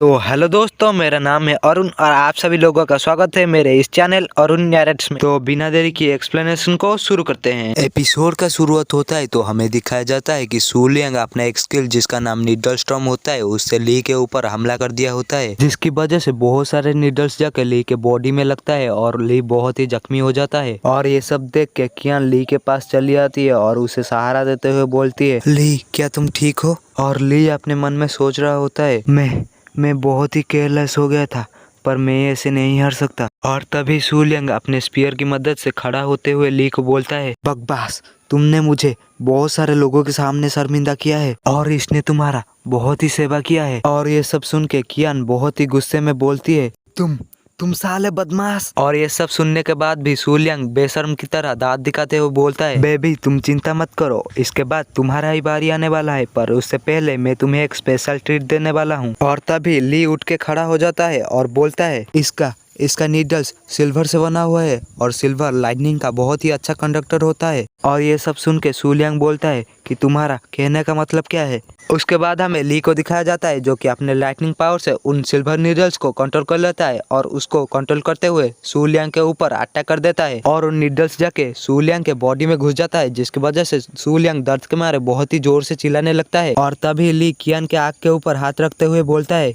तो हेलो दोस्तों, मेरा नाम है अरुण और आप सभी लोगों का स्वागत है मेरे इस चैनल अरुण नैरेट्स में। तो बिना देरी की एक्सप्लेनेशन को शुरू करते हैं। एपिसोड का शुरुआत होता है तो हमें दिखाया जाता है कि सु लियांग अपना एक स्किल जिसका नाम नीडल स्टॉर्म होता है उससे ली के ऊपर हमला कर दिया होता है, जिसकी वजह से बहुत सारे नीडल्स जाकर ली के बॉडी में लगता है और ली बहुत ही जख्मी हो जाता है। और ये सब देख के कियान ली के पास चली आती है और उसे सहारा देते हुए बोलती है, ली क्या तुम ठीक हो? और ली अपने मन में सोच रहा होता है, मैं बहुत ही केयरलेस हो गया था, पर मैं ऐसे नहीं हार सकता। और तभी सु लियांग अपने स्पीयर की मदद से खड़ा होते हुए ली को बोलता है, बकवास, तुमने मुझे बहुत सारे लोगों के सामने शर्मिंदा किया है और इसने तुम्हारा बहुत ही सेवा किया है। और ये सब सुन के कियान बहुत ही गुस्से में बोलती है, तुम साले बदमाश। और ये सब सुनने के बाद भी सु लियांग बेशर्म की तरह दांत दिखाते हुए बोलता है, बेबी तुम चिंता मत करो, इसके बाद तुम्हारा ही बारी आने वाला है, पर उससे पहले मैं तुम्हें एक स्पेशल ट्रीट देने वाला हूँ। और तभी ली उठ के खड़ा हो जाता है और बोलता है, इसका नीडल्स सिल्वर से बना हुआ है और सिल्वर लाइटनिंग का बहुत ही अच्छा कंडक्टर होता है। और ये सब सुन के सु लियांग बोलता है कि तुम्हारा कहने का मतलब क्या है। उसके बाद हमें ली को दिखाया जाता है जो कि अपने लाइटनिंग पावर से उन सिल्वर नीडल्स को कंट्रोल कर लेता है और उसको कंट्रोल करते हुए सु लियांग के ऊपर अटैक कर देता है और उन नीडल्स जाके सु लियांग के बॉडी में घुस जाता है, जिसकी वजह से सु लियांग दर्द के मारे बहुत ही जोर से चिल्लाने लगता है। और तभी ली कियान के आँख के ऊपर हाथ रखते हुए बोलता है,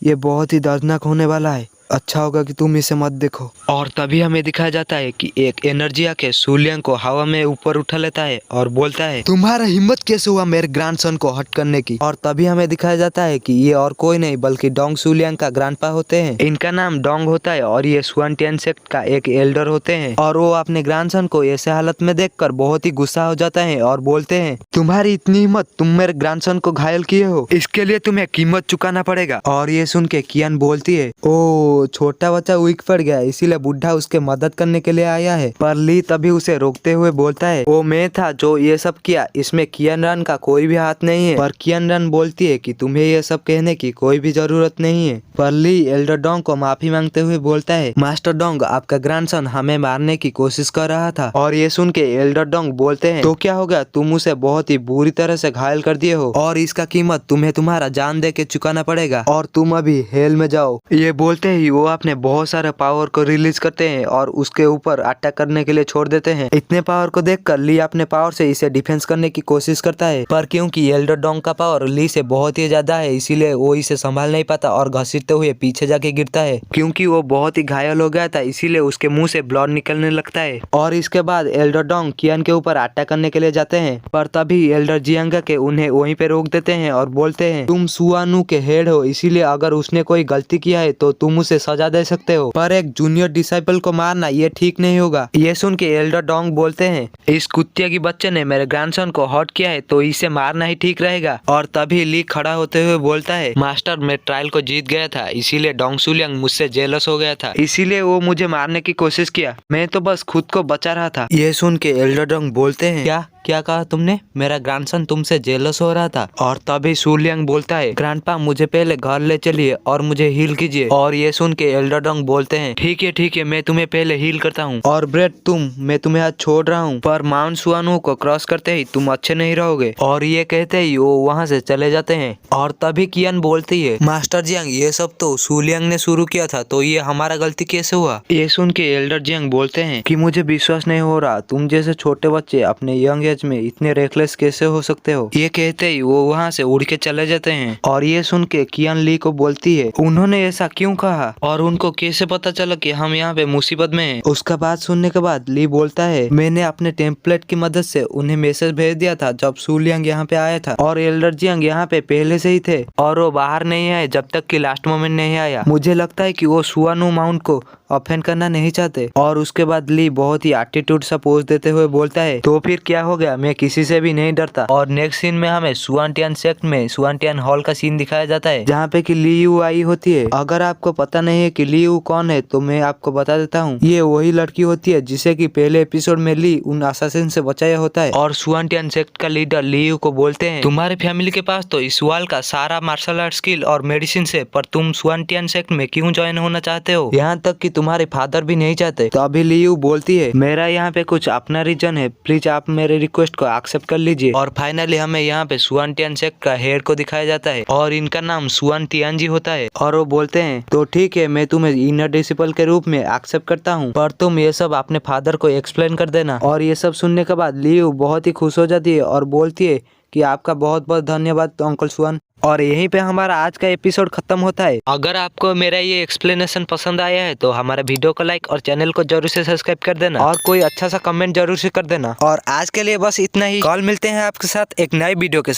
ये बहुत ही दर्दनाक होने वाला है, अच्छा होगा कि तुम इसे मत देखो। और तभी हमें दिखाया जाता है कि एक एनर्जी आके सु लियांग को हवा में ऊपर उठा लेता है और बोलता है, तुम्हारा हिम्मत कैसे हुआ मेरे ग्रैंडसन को हट करने की? और तभी हमें दिखाया जाता है कि ये और कोई नहीं बल्कि डोंग सु लियांग का ग्रैंडपा होते हैं। इनका नाम डोंग होता है और ये सुआनटियान सेक्ट का एक एल्डर होते हैं। और वो अपने ग्रैंडसन को ऐसे हालत में देखकर बहुत ही गुस्सा हो जाता है और बोलते हैं, तुम्हारी इतनी हिम्मत, तुम मेरे ग्रैंडसन को घायल किए हो, इसके लिए तुम्हें कीमत चुकाना पड़ेगा। और ये सुन के कियान बोलती है, ओ छोटा बच्चा वीक पड़ गया इसीलिए बुढ़ा उसके मदद करने के लिए आया है। पर ली तभी उसे रोकते हुए बोलता है, वो मैं था जो ये सब किया, इसमें कियान रन का कोई भी हाथ नहीं है। पर कियान रन बोलती है कि तुम्हें ये सब कहने की कोई भी जरूरत नहीं है। पर ली एल्डर डोंग को माफी मांगते हुए बोलता है, मास्टर डोंग आपका ग्रैंडसन हमें मारने की कोशिश कर रहा था। और ये सुन के एल्डर डोंग बोलते हैं, तो क्या हो गया, तुम उसे बहुत ही बुरी तरह से घायल कर दिए हो और इसका कीमत तुम्हें तुम्हारा जान दे के चुकाना पड़ेगा और तुम अभी हेल में जाओ। ये बोलते ही वो अपने बहुत सारे पावर को रिलीज करते हैं और उसके ऊपर अटैक करने के लिए छोड़ देते हैं। इतने पावर को देखकर ली अपने पावर से इसे डिफेंस करने की कोशिश करता है, पर क्योंकि एल्डर डोंग का पावर ली से बहुत ही ज्यादा है इसीलिए वो इसे संभाल नहीं पाता और घसीटते हुए पीछे जाके गिरता है। क्योंकि वो बहुत ही घायल हो गया था इसीलिए उसके मुंह से ब्लड निकलने लगता है। और इसके बाद एल्डर डोंग कियान के ऊपर अटैक करने के लिए जाते हैं, पर तभी एल्डर जियांगा के उन्हें वहीं पे रोक देते हैं और बोलते हैं, तुम सुआनु के हेड हो इसीलिए अगर उसने कोई गलती किया है तो तुम उसे सजा दे सकते हो, पर एक जूनियर डिसाइपल को मारना ये ठीक नहीं होगा। ये सुन के एल्डर डोंग बोलते हैं, इस कुत्ते की बच्चे ने मेरे ग्रैंडसन को हर्ट किया है तो इसे मारना ही ठीक रहेगा। और तभी ली खड़ा होते हुए बोलता है, मास्टर मैं ट्रायल को जीत गया था इसीलिए डोंग सु लियांग मुझसे जेलस हो गया था, इसीलिए वो मुझे मारने की कोशिश किया, मैं तो बस खुद को बचा रहा था। ये सुन के एल्डर डोंग बोलते हैं, क्या कहा तुमने? मेरा ग्रैंडसन तुमसे जेलस हो रहा था? और तभी सु लियांग बोलता है, ग्रैंडपा मुझे पहले घर ले चलिए और मुझे हील कीजिए। और ये सुन के एल्डर डोंग बोलते हैं, ठीक है मैं तुम्हें पहले हील करता हूँ। और ब्रेड मैं तुम्हें आज छोड़ रहा हूँ, पर माउंट सुआनु को क्रॉस करते ही तुम अच्छे नहीं रहोगे। और ये कहते ही वो वहाँ से चले जाते हैं। और तभी कियान बोलती है, मास्टर जियांग ये सब तो सु लियांग ने शुरू किया था तो ये हमारा गलती कैसे हुआ? ये सुन के एल्डर जियांग बोलते हैं कि मुझे विश्वास नहीं हो रहा, तुम जैसे छोटे बच्चे अपने यंग एज में इतने रेकलेस कैसे हो सकते हो। ये कहते ही वो वहाँ से उड़ के चले जाते हैं। और ये सुन के कियान ली को बोलती है, उन्होंने ऐसा क्यों कहा और उनको कैसे पता चला कि हम यहाँ पे मुसीबत में हैं। उसका बात सुनने के बाद ली बोलता है, मैंने अपने टेम्पलेट की मदद से उन्हें मैसेज भेज दिया था जब सु लियांग यहाँ पे आया था और एल्डर जियांग यहाँ पे पहले से ही थे और वो बाहर नहीं आए जब तक कि लास्ट मोमेंट नहीं आया। मुझे लगता है कि वो सुआनु माउंट को ऑफेंड करना नहीं चाहते। और उसके बाद ली बहुत ही एटीट्यूड सा पोज देते हुए बोलता है, तो फिर क्या हो गया, मैं किसी से भी नहीं डरता। और नेक्स्ट सीन में हमें सुआनटियान सेक्ट में सुआनटियान हॉल का सीन दिखाया जाता है जहाँ पे कि ली यू आई होती है। अगर आपको पता नहीं है कि ली यू कौन है तो मैं आपको बता देता हूँ, ये वही लड़की होती है जिसे कि पहले एपिसोड में ली उन असासिन से बचाया होता है। और सुआनटियान सेक्ट का लीडर ली यू को बोलते हैं, तुम्हारे फैमिली के पास तो इस वाल का सारा मार्शल आर्ट स्किल और मेडिसिन है, पर तुम सुआनटियान सेक्ट में क्यों ज्वाइन होना चाहते हो? यहाँ तक कि तुम्हारे फादर भी नहीं चाहते। तो अभी लियू बोलती है मेरा यहाँ पे कुछ अपना रीजन है, प्लीज आप मेरे रिक्वेस्ट को एक्सेप्ट कर लीजिए। और फाइनली हमें यहाँ पे सुआन टियानशेक का हेड को दिखाया जाता है और इनका नाम सुआन टियानजी होता है। और वो बोलते हैं तो ठीक है, मैं तुम्हें इनर डिसिपल के रूप में एक्सेप्ट करता हूँ, पर तुम ये सब अपने फादर को एक्सप्लेन कर देना। और ये सब सुनने के बाद लियू बहुत ही खुश हो जाती है और बोलती है कि आपका बहुत बहुत धन्यवाद अंकल सुआन। और यहीं पे हमारा आज का एपिसोड खत्म होता है। अगर आपको मेरा ये एक्सप्लेनेशन पसंद आया है तो हमारे वीडियो को लाइक और चैनल को जरूर से सब्सक्राइब कर देना और कोई अच्छा सा कमेंट जरूर से कर देना। और आज के लिए बस इतना ही। कल मिलते हैं आपके साथ एक नए वीडियो के साथ।